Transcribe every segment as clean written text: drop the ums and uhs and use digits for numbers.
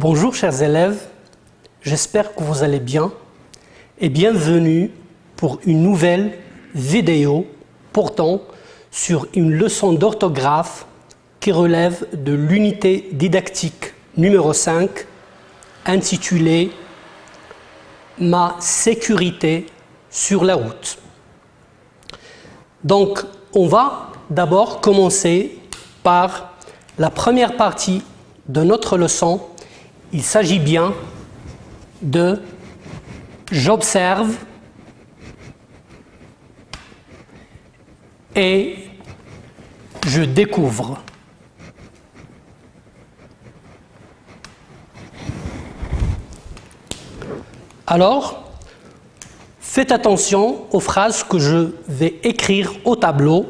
Bonjour chers élèves, j'espère que vous allez bien et bienvenue pour une nouvelle vidéo portant sur une leçon d'orthographe qui relève de l'unité didactique numéro 5 intitulée « Ma sécurité sur la route ». Donc on va d'abord commencer par la première partie de notre leçon. Il s'agit bien de « j'observe » et « je découvre ». Alors, faites attention aux phrases que je vais écrire au tableau.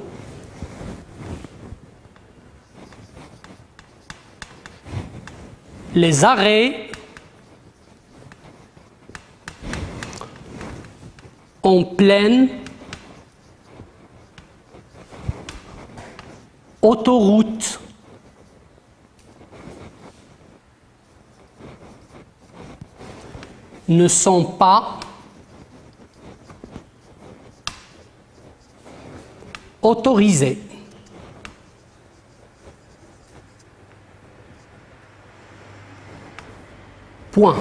Les arrêts en pleine autoroute ne sont pas autorisés. Point.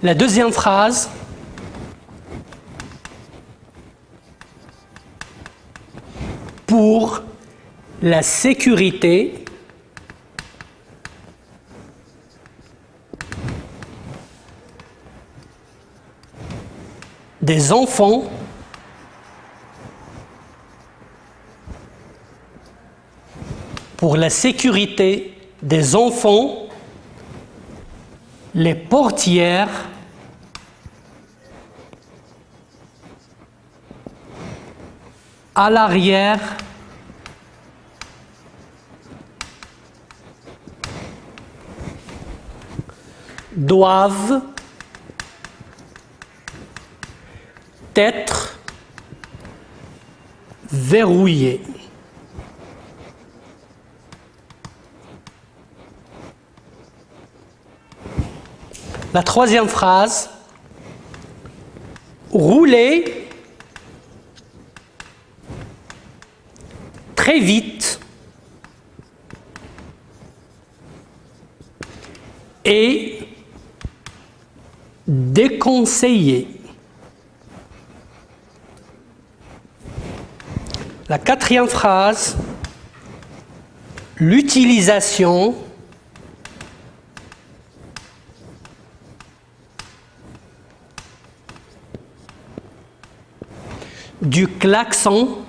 La deuxième phrase, pour la sécurité des enfants les portières à l'arrière doivent être verrouillées. La troisième phrase, rouler très vite et déconseillé. La quatrième phrase, l'utilisation du klaxon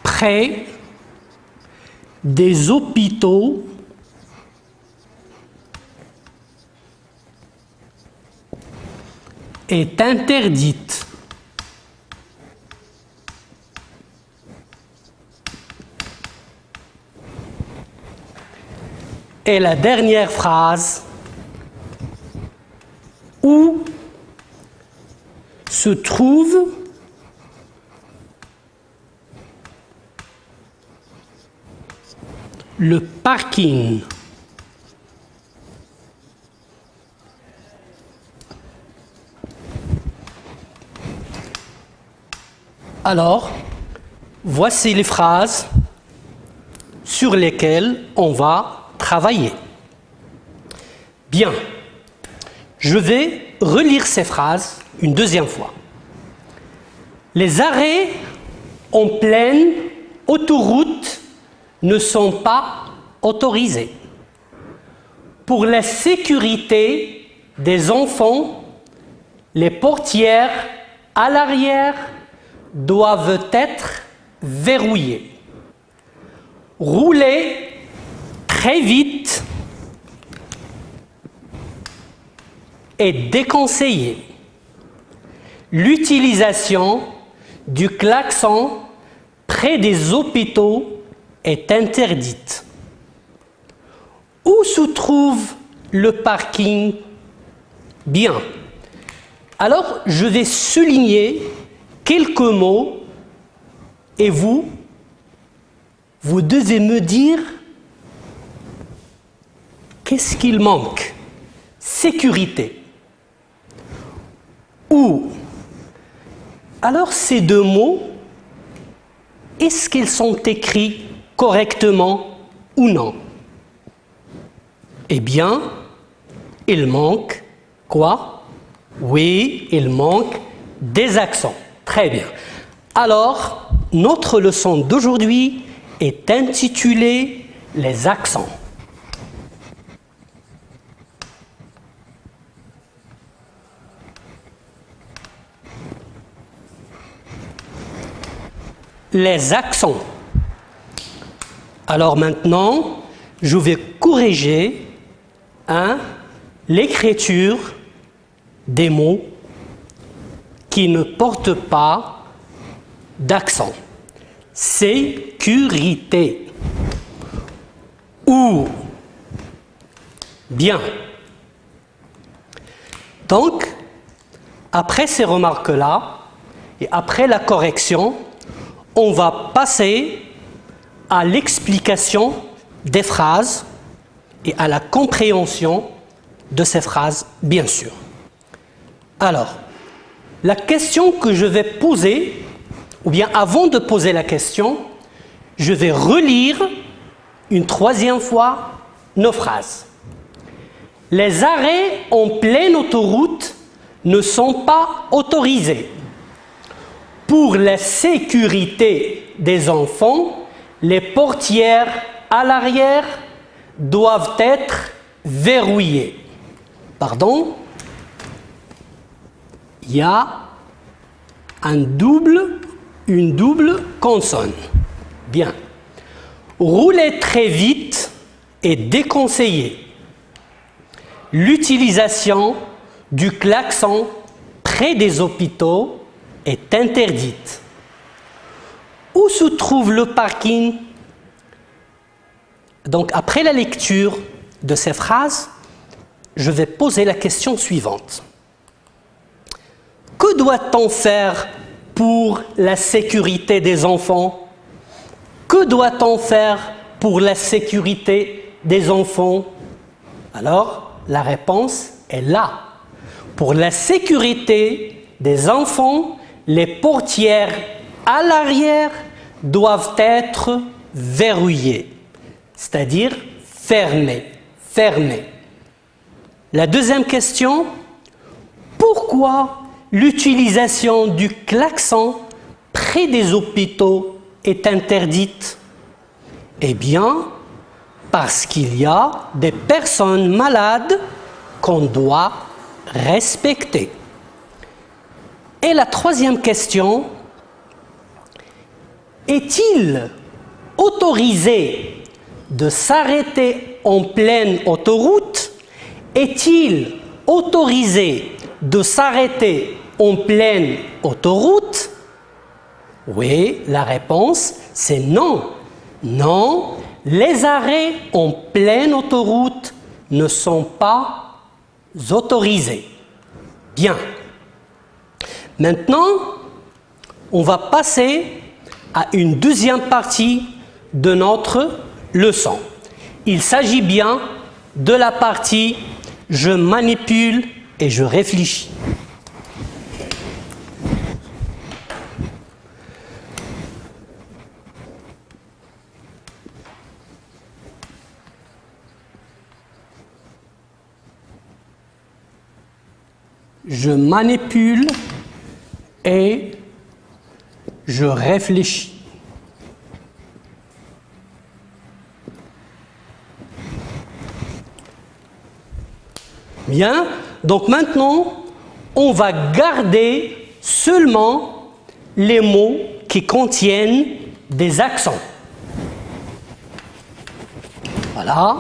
près des hôpitaux est interdite. Et la dernière phrase, où se trouve le parking. Alors, voici les phrases sur lesquelles on va travailler. Bien, je vais relire ces phrases une deuxième fois. Les arrêts en pleine autoroute ne sont pas autorisés. Pour la sécurité des enfants, les portières à l'arrière doivent être verrouillées. Rouler très vite est déconseillé. L'utilisation du klaxon près des hôpitaux est interdite. Où se trouve le parking? Bien. Alors, je vais souligner quelques mots et vous vous devez me dire qu'est-ce qu'il manque? Sécurité. Ou, alors ces deux mots, est-ce qu'ils sont écrits correctement ou non? Eh bien, il manque quoi? Oui, il manque des accents. Très bien. Alors, notre leçon d'aujourd'hui est intitulée « Les accents ». Les accents. Alors maintenant, je vais corriger l'écriture des mots qui ne portent pas d'accent. Sécurité. Ou bien. Donc, après ces remarques-là, et après la correction, on va passer à l'explication des phrases et à la compréhension de ces phrases, bien sûr. Alors, la question que je vais poser, ou bien avant de poser la question, je vais relire une troisième fois nos phrases. Les arrêts en pleine autoroute ne sont pas autorisés. Pour la sécurité des enfants, les portières à l'arrière doivent être verrouillées. Pardon? Il y a une double consonne. Bien. Rouler très vite est déconseillé. L'utilisation du klaxon près des hôpitaux est interdite. Où se trouve le parking? Donc, après la lecture de ces phrases, je vais poser la question suivante. Que doit-on faire pour la sécurité des enfants? Que doit-on faire pour la sécurité des enfants? Alors, la réponse est là. Pour la sécurité des enfants, les portières à l'arrière doivent être verrouillées, c'est-à-dire fermées. La deuxième question, pourquoi l'utilisation du klaxon près des hôpitaux est interdite? Eh bien, parce qu'il y a des personnes malades qu'on doit respecter. Et la troisième question, est-il autorisé de s'arrêter en pleine autoroute? Est-il autorisé de s'arrêter en pleine autoroute? Oui, la réponse c'est non. Non, les arrêts en pleine autoroute ne sont pas autorisés. Bien. Maintenant, on va passer à une deuxième partie de notre leçon. Il s'agit bien de la partie « Je manipule et je réfléchis ». Je manipule et je réfléchis. Bien, donc maintenant, on va garder seulement les mots qui contiennent des accents. Voilà.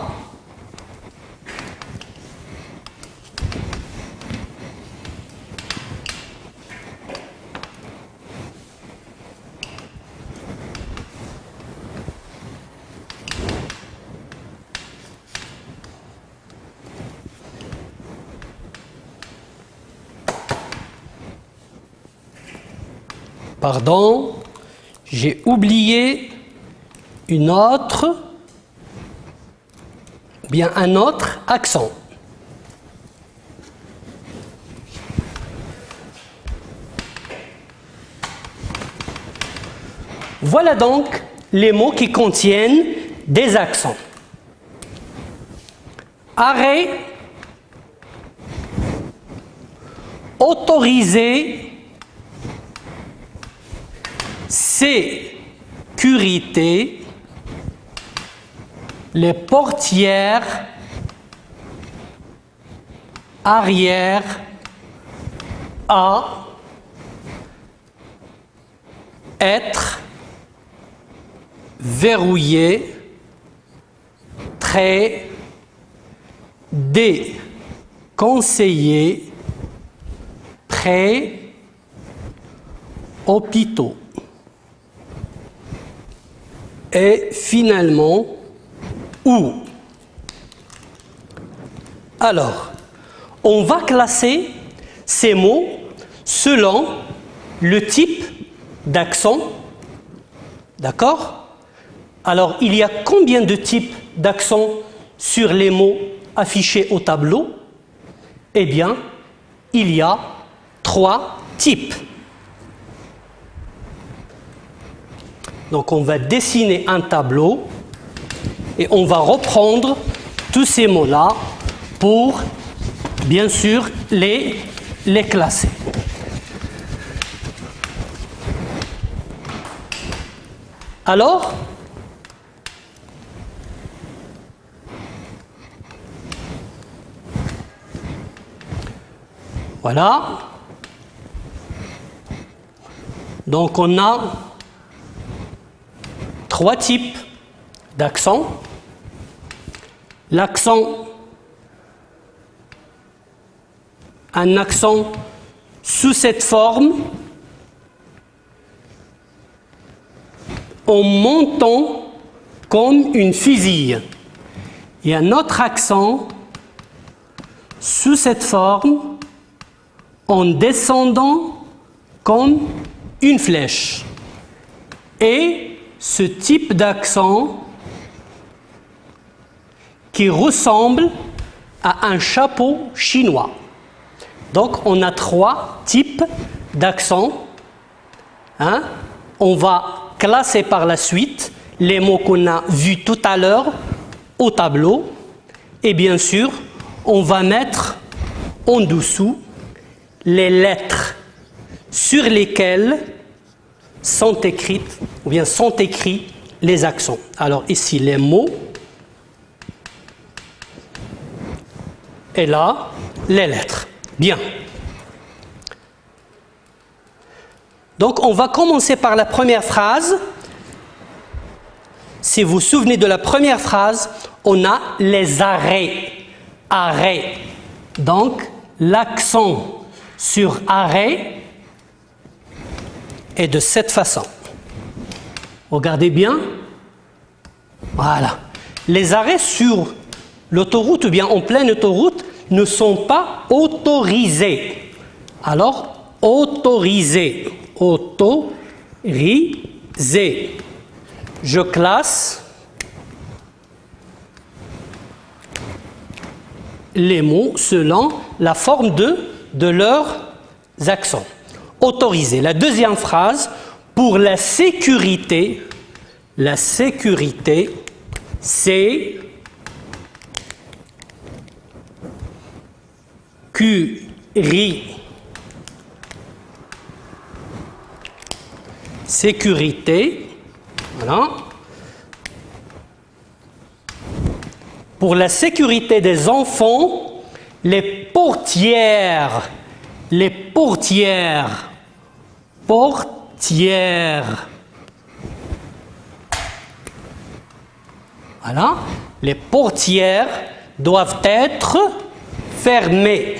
Pardon, j'ai oublié une autre, bien un autre accent. Voilà donc les mots qui contiennent des accents. Arrêt, autorisé, sécurité, les portières, arrière, à, être, verrouillé, très, déconseillé, prêt, hôpitaux. Et finalement, où. Alors, on va classer ces mots selon le type d'accent. D'accord? Alors, il y a combien de types d'accents sur les mots affichés au tableau? Eh bien, il y a 3 types. Donc, on va dessiner un tableau et on va reprendre tous ces mots-là pour, bien sûr, les classer. Alors, voilà. Donc, on a 3 types d'accents. L'accent, un accent sous cette forme, en montant comme une fusille. Et un autre accent sous cette forme, en descendant comme une flèche. Et ce type d'accent qui ressemble à un chapeau chinois. Donc, on a 3 types d'accents. On va classer par la suite les mots qu'on a vus tout à l'heure au tableau. Et bien sûr, on va mettre en dessous les lettres sur lesquelles sont écrites ou bien sont écrits les accents. Alors ici, les mots. Et là, les lettres. Bien. Donc, on va commencer par la première phrase. Si vous vous souvenez de la première phrase, on a les arrêts. Arrêt. Donc, l'accent sur arrêt est de cette façon. Regardez bien. Voilà. Les arrêts sur l'autoroute ou bien en pleine autoroute ne sont pas autorisés. Alors, autorisé. Autorisé. Je classe les mots selon la forme de leurs accents. Autorisé. La deuxième phrase, pour la sécurité, c'est sécurité, voilà. Pour la sécurité des enfants, les portières, voilà, les portières doivent être fermées.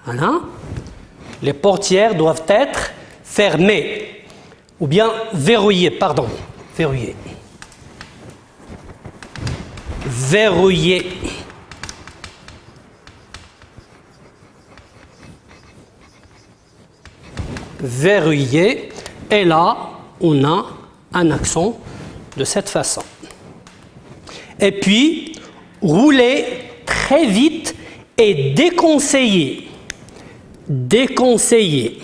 Voilà. Les portières doivent être fermées ou bien verrouillées, pardon, verrouillées. verrouillé. Et là, on a un accent de cette façon. Et puis, rouler très vite et déconseillé. Déconseillé.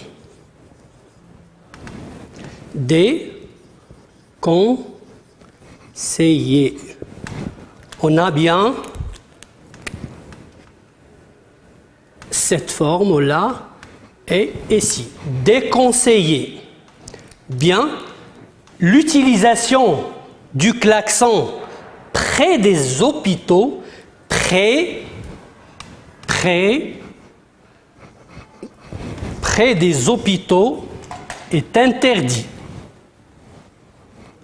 Déconseillé. On a bien cette forme-là et ici. Déconseillé. Bien, l'utilisation du klaxon près des hôpitaux, près des hôpitaux est interdit.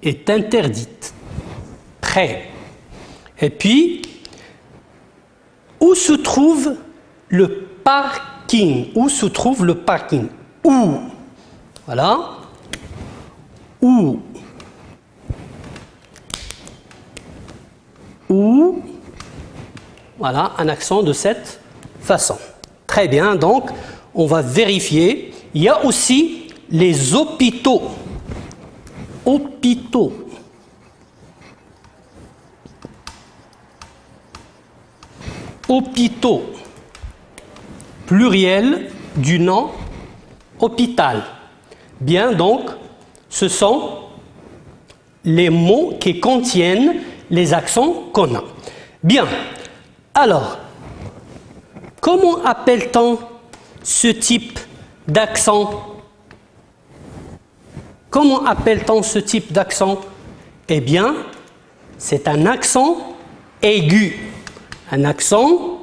Est interdite. Près. Et puis, où se trouve le parking? Où se trouve le parking? Où? Voilà. Où? Où? Voilà, un accent de cette façon. Très bien, donc, on va vérifier. Il y a aussi les hôpitaux. Hôpitaux. Hôpitaux. Pluriel du nom hôpital. Bien, donc, ce sont les mots qui contiennent les accents qu'on a. Bien. Alors, comment appelle-t-on ce type d'accent? Comment appelle-t-on ce type d'accent? Eh bien, c'est un accent aigu. Un accent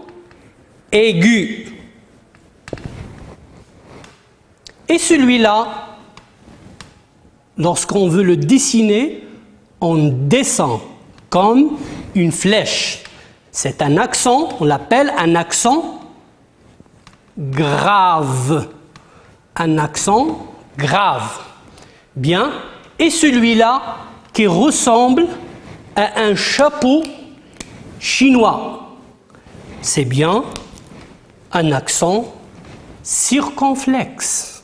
aigu. Et celui-là, lorsqu'on veut le dessiner, on descend comme une flèche. C'est un accent, on l'appelle un accent grave. Un accent grave. Bien. Et celui-là qui ressemble à un chapeau chinois. C'est bien un accent circonflexe.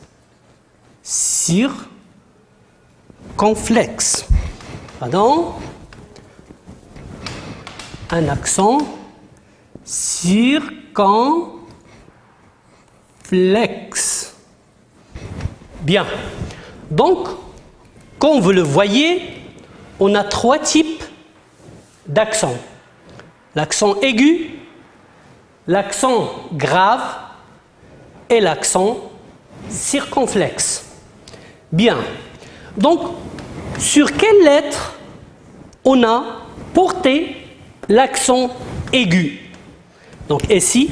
Circonflexe. Pardon. Un accent circonflexe. Bien. Donc, comme vous le voyez, on a trois types d'accents. L'accent aigu, l'accent grave et l'accent circonflexe. Bien. Donc, sur quelle lettre on a porté l'accent aigu? Donc ici,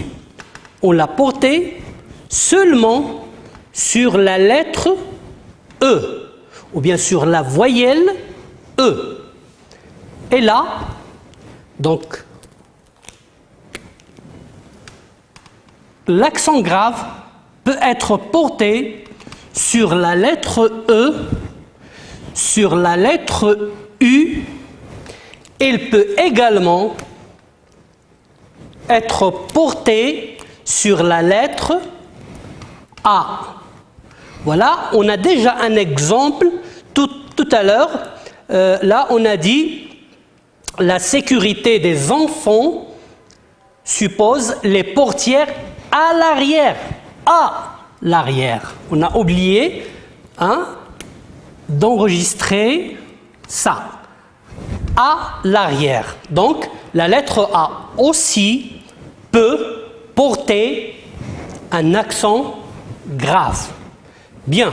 on l'a porté seulement sur la lettre E, ou bien sur la voyelle E. Et là, donc, l'accent grave peut être porté sur la lettre E, sur la lettre U. Il peut également être porté sur la lettre A. Voilà, on a déjà un exemple tout à l'heure. Là, on a dit la sécurité des enfants suppose les portières à l'arrière. À l'arrière. On a oublié d'enregistrer ça. À l'arrière. Donc, la lettre A aussi peut porter un accent grave. Bien.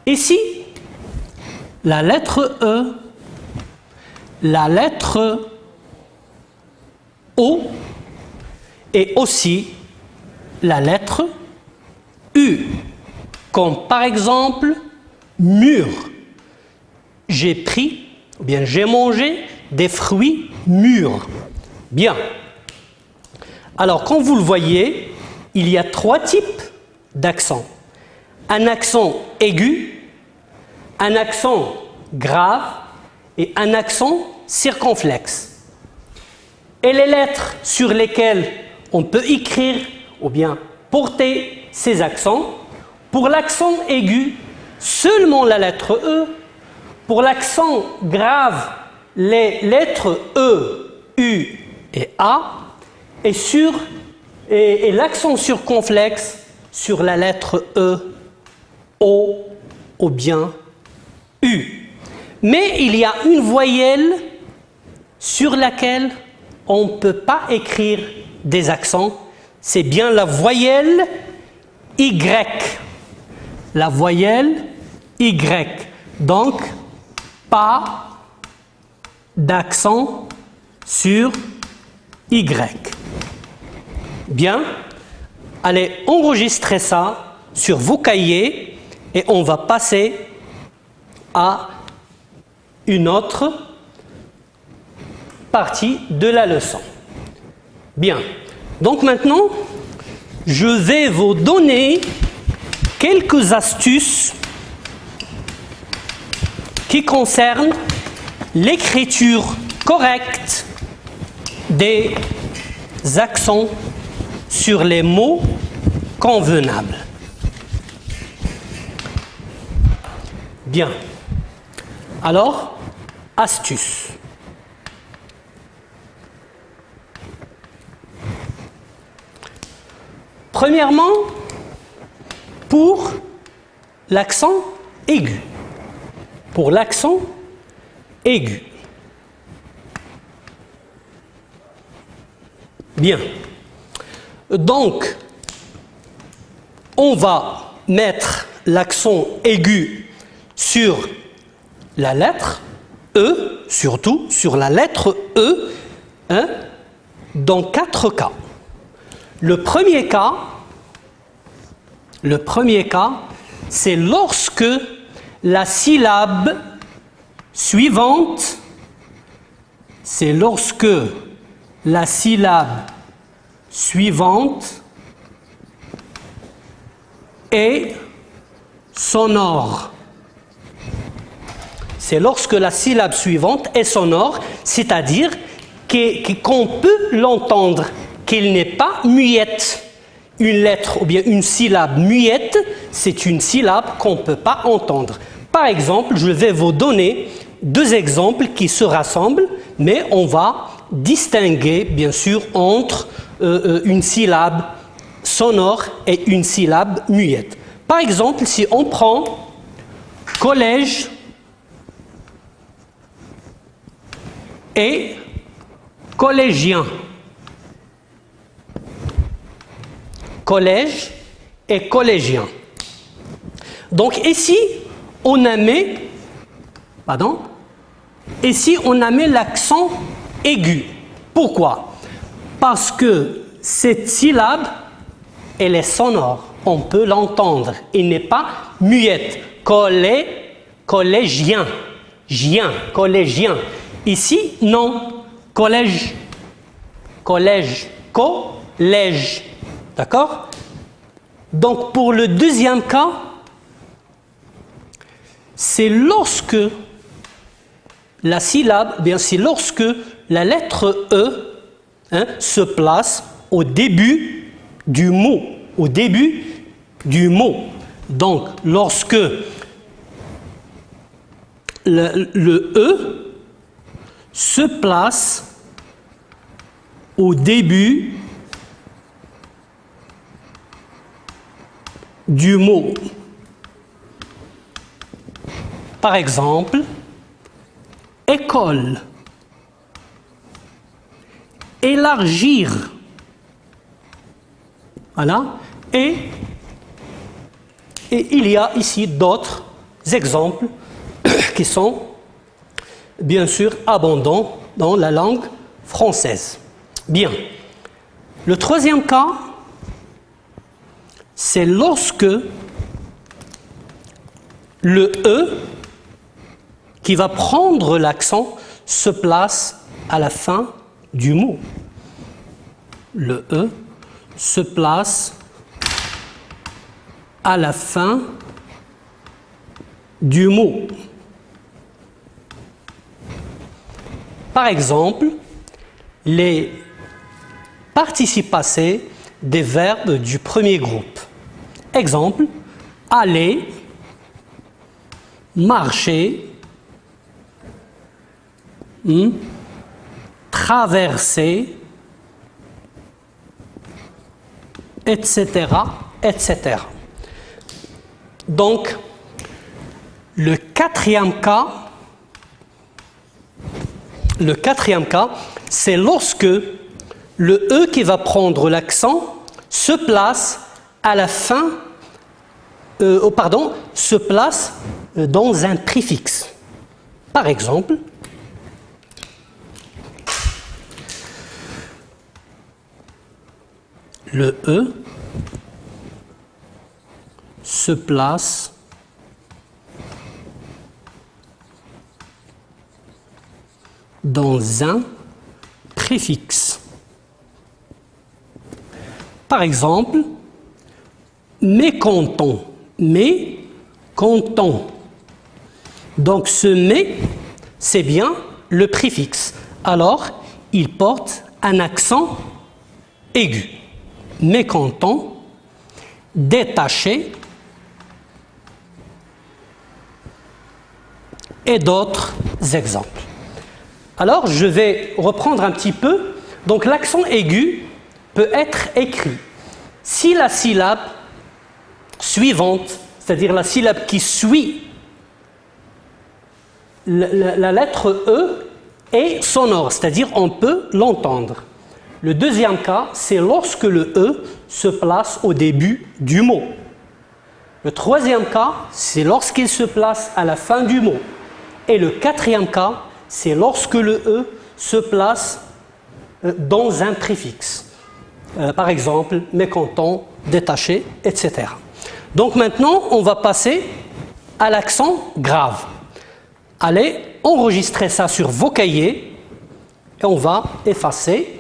Ici, la lettre E, la lettre O et aussi la lettre U. Comme par exemple, mûr. J'ai pris, ou bien j'ai mangé des fruits mûrs. Bien. Alors, comme vous le voyez, il y a trois types d'accents. Un accent aigu, un accent grave et un accent circonflexe. Et les lettres sur lesquelles on peut écrire ou bien porter ces accents Pour l'accent aigu, seulement la lettre E. Pour l'accent grave, les lettres E, U et A. Et l'accent circonflexe sur la lettre E, O ou bien U. Mais il y a une voyelle sur laquelle on ne peut pas écrire des accents. C'est bien la voyelle Y. La voyelle Y. Donc, pas d'accent sur Y. Bien, allez enregistrer ça sur vos cahiers et on va passer à une autre partie de la leçon. Bien, donc maintenant, je vais vous donner quelques astuces qui concernent l'écriture correcte des accents sur les mots convenables. Bien. Alors, astuce. Premièrement, pour l'accent aigu. Pour l'accent aigu. Bien. Donc, on va mettre l'accent aigu sur la lettre E, surtout sur la lettre E, hein, dans 4 cas. Le premier cas, c'est lorsque la syllabe suivante, est sonore. C'est lorsque la syllabe suivante est sonore, c'est-à-dire qu'on peut l'entendre, qu'elle n'est pas muette. Une lettre ou bien une syllabe muette, c'est une syllabe qu'on ne peut pas entendre. Par exemple, je vais vous donner 2 exemples qui se rassemblent, mais on va distinguer bien sûr entre une syllabe sonore et une syllabe muette. Par exemple, si on prend collège et collégien. Collège et collégien. Donc ici, on a mis l'accent aigu. Pourquoi? Parce que cette syllabe, elle est sonore. On peut l'entendre. Elle n'est pas muette. Collégien. Collégien. Ici, non. Collège. Collège. D'accord? Donc, pour le deuxième cas, c'est lorsque la syllabe, c'est lorsque la lettre E se place au début du mot. Au début du mot. Donc, lorsque le E se place au début du mot. Par exemple, école, élargir. Voilà. Et il y a ici d'autres exemples qui sont bien sûr abondants dans la langue française. Bien. Le troisième cas, c'est lorsque le E qui va prendre l'accent se place à la fin du mot. Le E se place à la fin du mot. Par exemple, les participes passés des verbes du premier groupe. Exemple, aller, marcher, traverser, etc., etc. Donc, le quatrième cas, c'est lorsque le E qui va prendre l'accent se place à la fin, se place dans un préfixe. Par exemple, le E se place dans un préfixe. Par exemple, mécontent, mécontent. Donc ce mais, c'est bien le préfixe. Alors, il porte un accent aigu. Mécontent, détaché et d'autres exemples. Alors, je vais reprendre un petit peu. Donc, l'accent aigu peut être écrit si la syllabe suivante, c'est-à-dire la syllabe qui suit la lettre E, est sonore, c'est-à-dire on peut l'entendre. Le deuxième cas, c'est lorsque le E se place au début du mot. Le troisième cas, c'est lorsqu'il se place à la fin du mot. Et le quatrième cas, c'est lorsque le E se place dans un préfixe. Par exemple, mécontent, détaché, etc. Donc maintenant, on va passer à l'accent grave. Allez, enregistrez ça sur vos cahiers et on va effacer.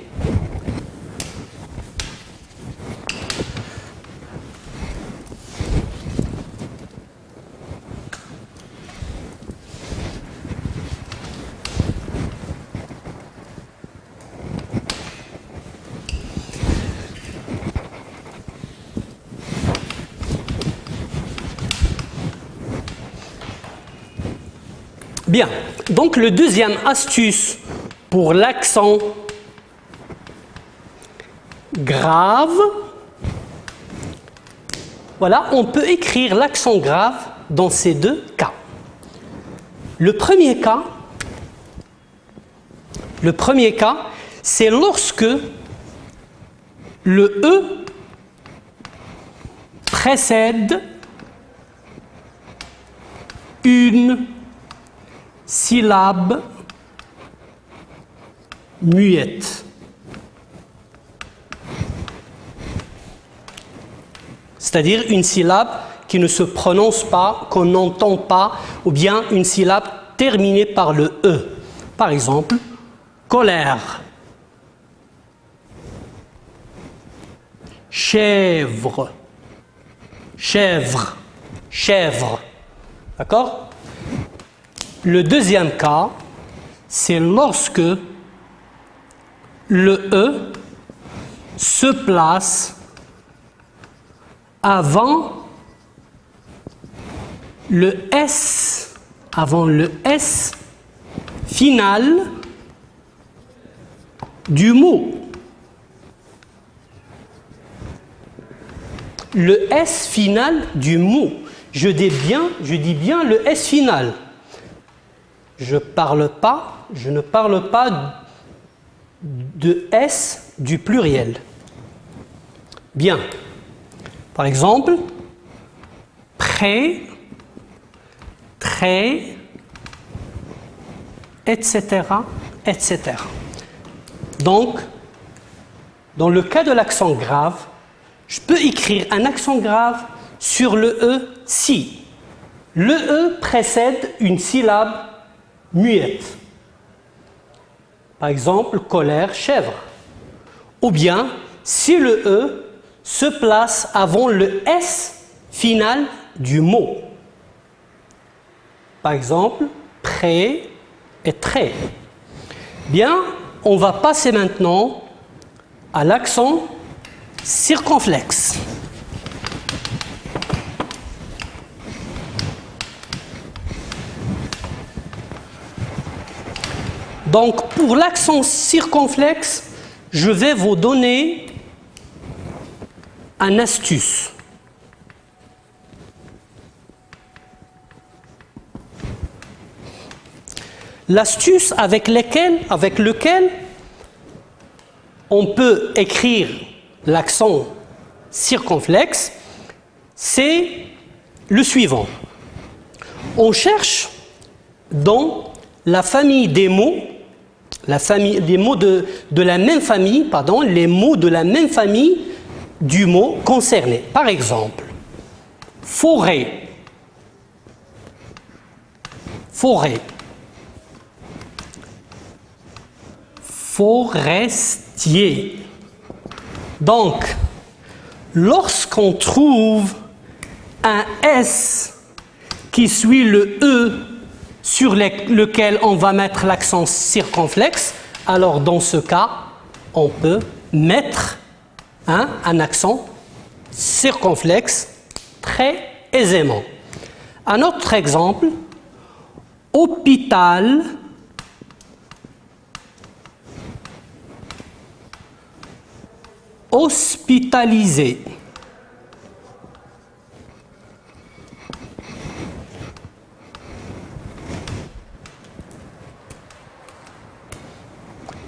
Bien, donc le deuxième astuce pour l'accent grave, voilà, on peut écrire l'accent grave dans ces deux cas. Le premier cas, c'est lorsque le E précède une syllabe muette. C'est-à-dire une syllabe qui ne se prononce pas, qu'on n'entend pas, ou bien une syllabe terminée par le E. Par exemple, colère, chèvre, chèvre, chèvre. D'accord ? Le deuxième cas, c'est lorsque le E se place avant le S final du mot. Le S final du mot. Je dis bien le S final. Je ne parle pas de S du pluriel. Bien. Par exemple, prêt, très, etc., etc. Donc, dans le cas de l'accent grave, je peux écrire un accent grave sur le E si le E précède une syllabe muette. Par exemple, colère, chèvre. Ou bien, si le E se place avant le S final du mot. Par exemple, prêt et très. Bien, on va passer maintenant à l'accent circonflexe. Donc, pour l'accent circonflexe, je vais vous donner une astuce. L'astuce avec lequel on peut écrire l'accent circonflexe, c'est le suivant. On cherche dans la famille des mots, les mots de la même famille, pardon, les mots de la même famille du mot concerné. Par exemple, forêt, forêt, forestier. Donc, lorsqu'on trouve un S qui suit le E sur lequel on va mettre l'accent circonflexe, alors dans ce cas, on peut mettre un accent circonflexe très aisément. Un autre exemple, hôpital, hospitalisé.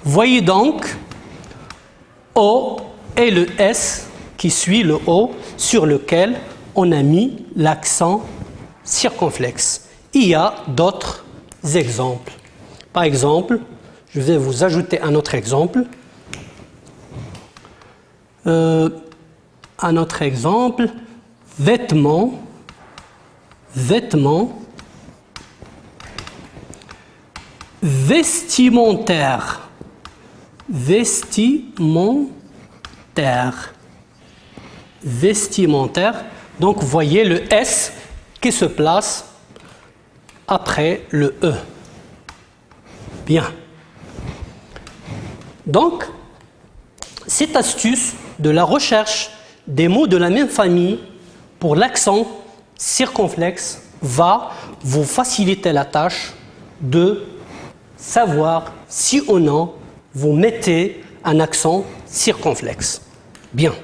Voyez donc O et le S qui suit le O sur lequel on a mis l'accent circonflexe. Il y a d'autres exemples. Par exemple, je vais vous ajouter un autre exemple. Un autre exemple, vêtements, vêtements, vestimentaire, vestimentaire, vestimentaire. Donc, vous voyez le S qui se place après le E. Bien. Donc, cette astuce de la recherche des mots de la même famille pour l'accent circonflexe va vous faciliter la tâche de savoir si ou non vous mettez un accent circonflexe. Bien.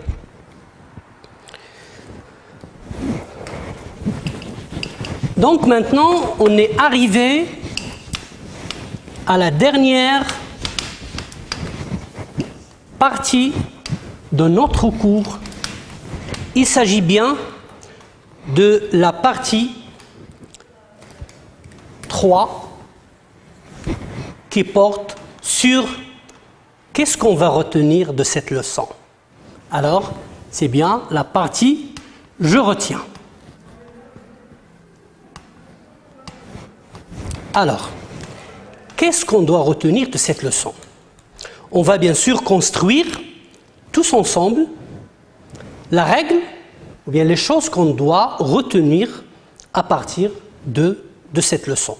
Donc maintenant, on est arrivé à la dernière partie de notre cours. Il s'agit bien de la partie 3 qui porte sur qu'est-ce qu'on va retenir de cette leçon. Alors, c'est bien la partie « Je retiens ». Alors, qu'est-ce qu'on doit retenir de cette leçon? On va bien sûr construire tous ensemble la règle ou bien les choses qu'on doit retenir à partir de cette leçon.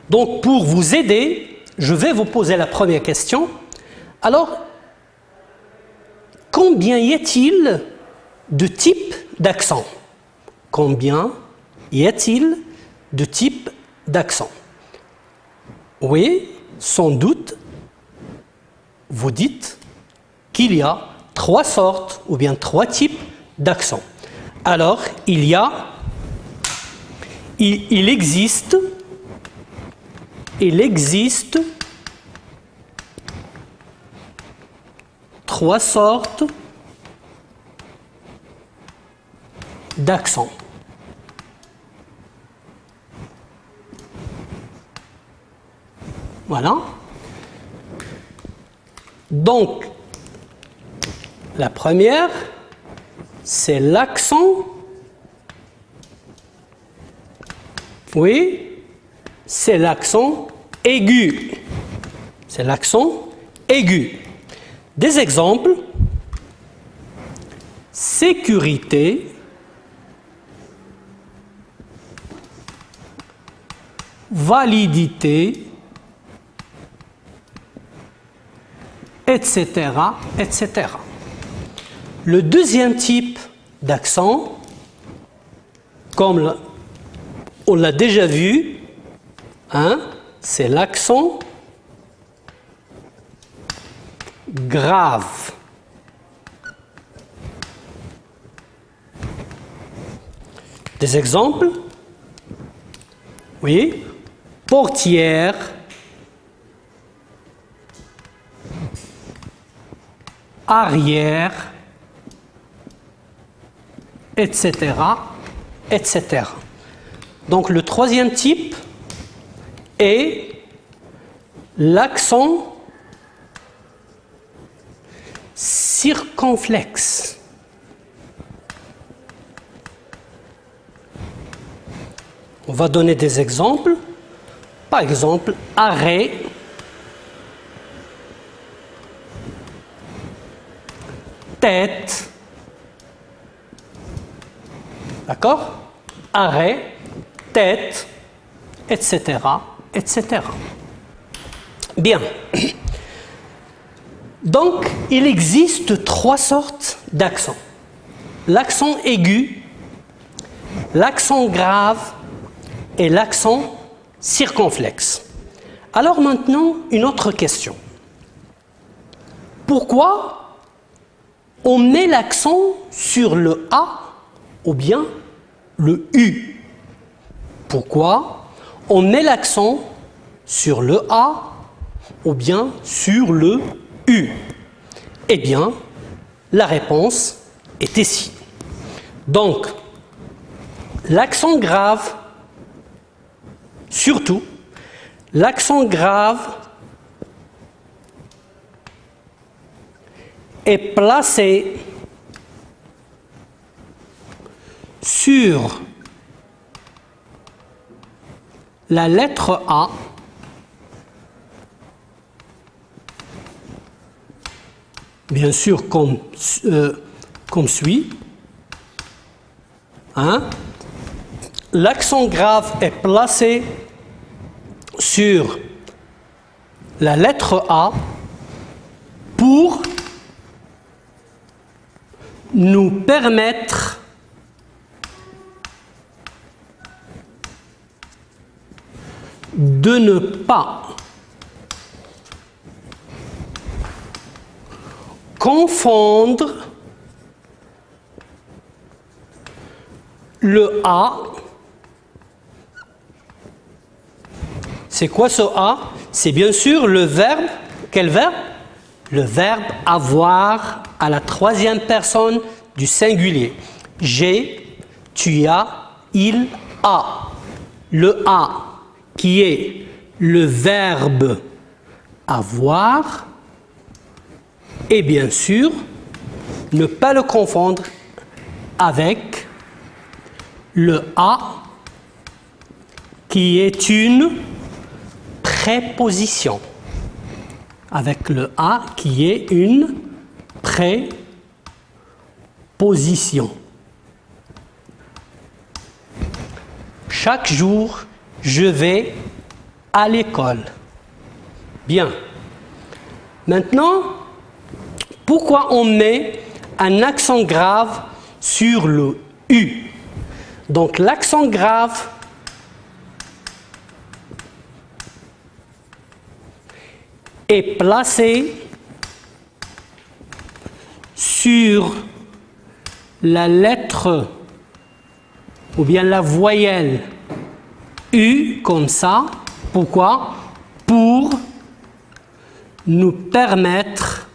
Donc, pour vous aider, je vais vous poser la première question. Alors, combien y a-t-il de types d'accents? Combien y a-t-il de types d'accents? Oui, sans doute, vous dites qu'il y a 3 sortes ou bien 3 types d'accents. Alors, il existe 3 sortes d'accents. Voilà. Donc, la première, c'est l'accent. Oui, c'est l'accent aigu. C'est l'accent aigu. Des exemples: sécurité, validité, etc., etc. Le deuxième type d'accent, comme on l'a déjà vu, c'est l'accent grave. Des exemples? Oui. Portière, arrière, etc., etc. Donc le troisième type est l'accent circonflexe. On va donner des exemples. Par exemple, arrêt, tête, d'accord? Arrêt, tête, etc., etc. Bien. Donc, il existe trois sortes d'accents. L'accent aigu, l'accent grave et l'accent circonflexe. Alors maintenant, une autre question. Pourquoi on met l'accent sur le A ou bien le U? Pourquoi on met l'accent sur le A ou bien sur le U? Eh bien, la réponse est ici. Donc, l'accent grave, surtout, l'accent grave est placé sur la lettre A bien sûr comme suit. Hein? L'accent grave est placé sur la lettre A pour nous permettre de ne pas confondre le A. C'est quoi ce A? C'est bien sûr le verbe. Quel verbe? Le verbe avoir à la troisième personne du singulier. J'ai, tu as, il a. Le A qui est le verbe avoir et bien sûr ne pas le confondre avec le A qui est une préposition. Avec le A qui est une préposition. Chaque jour, je vais à l'école. Bien. Maintenant, pourquoi on met un accent grave sur le U? Donc l'accent grave est placé sur la lettre ou bien la voyelle U comme ça. Pourquoi? Pour nous permettre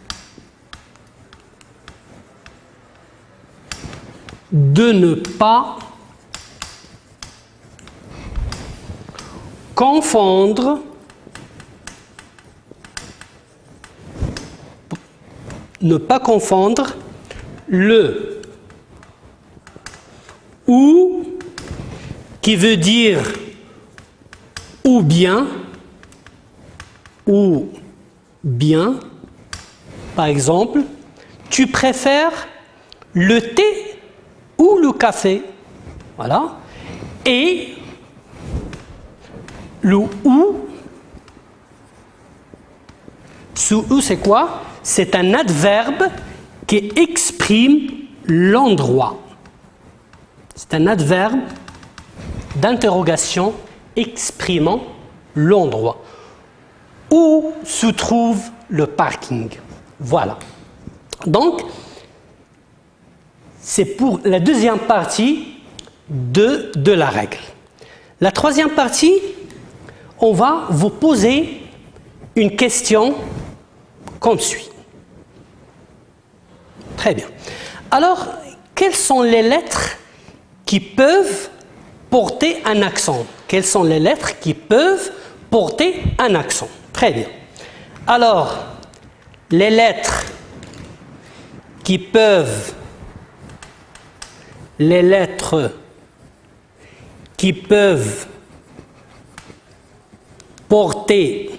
de ne pas confondre le ou qui veut dire ou bien, par exemple, tu préfères le thé ou le café? Voilà. Et le ou, ce ou c'est quoi? C'est un adverbe qui exprime l'endroit. C'est un adverbe d'interrogation exprimant l'endroit. Où se trouve le parking? Voilà. Donc, c'est pour la deuxième partie de la règle. La troisième partie, on va vous poser une question comme suit. Très bien. Alors, quelles sont les lettres qui peuvent porter un accent? Quelles sont les lettres qui peuvent porter un accent? Très bien. Alors, les lettres qui peuvent porter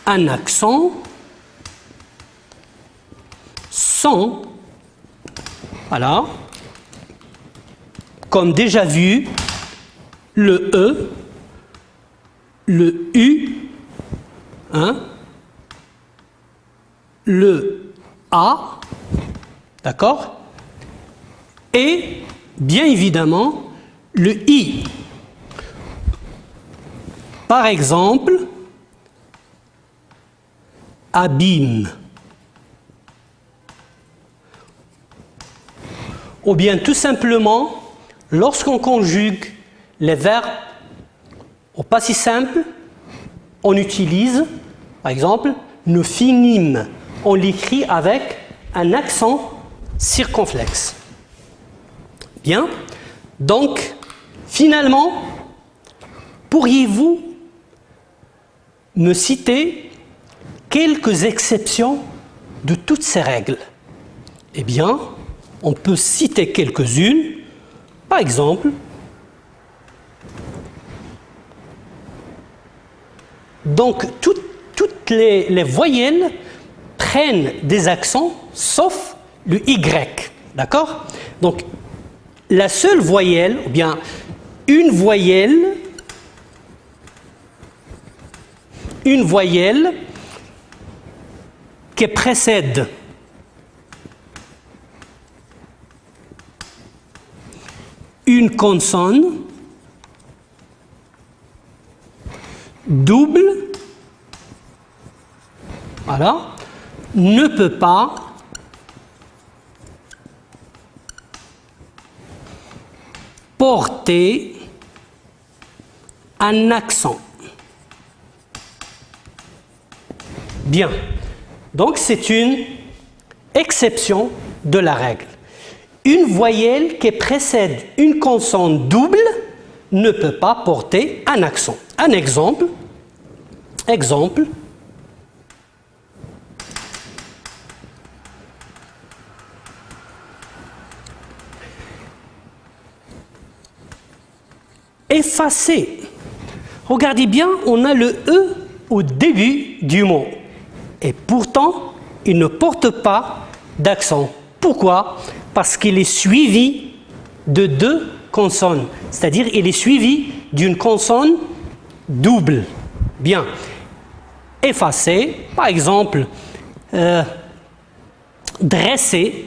un accent sont, voilà, comme déjà vu, le E, le U, hein, le A, d'accord, et bien évidemment le I. Par exemple, abîme, ou bien tout simplement, lorsqu'on conjugue les verbes au passé simple, on utilise, par exemple, nous finîmes. On l'écrit avec un accent circonflexe. Bien. Donc, finalement, pourriez-vous me citer quelques exceptions de toutes ces règles? Eh bien, on peut citer quelques-unes. Par exemple, donc toutes les voyelles prennent des accents sauf le Y. D'accord? Donc, la seule voyelle, ou bien une voyelle qui précède une consonne double, voilà, ne peut pas porter un accent. Bien. Donc, c'est une exception de la règle. Une voyelle qui précède une consonne double ne peut pas porter un accent. Un exemple. Effacer. Regardez bien, on a le E au début du mot. Et pourtant, il ne porte pas d'accent. Pourquoi? Parce qu'il est suivi de deux consonnes. C'est-à-dire, il est suivi d'une consonne double. Bien. Effacer, par exemple, dresser,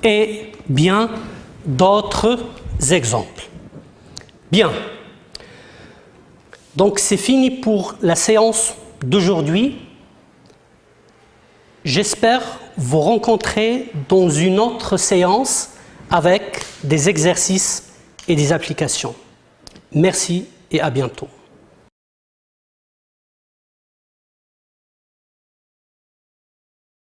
et bien d'autres exemples. Bien. Donc c'est fini pour la séance d'aujourd'hui. J'espère vous rencontrer dans une autre séance avec des exercices et des applications. Merci et à bientôt.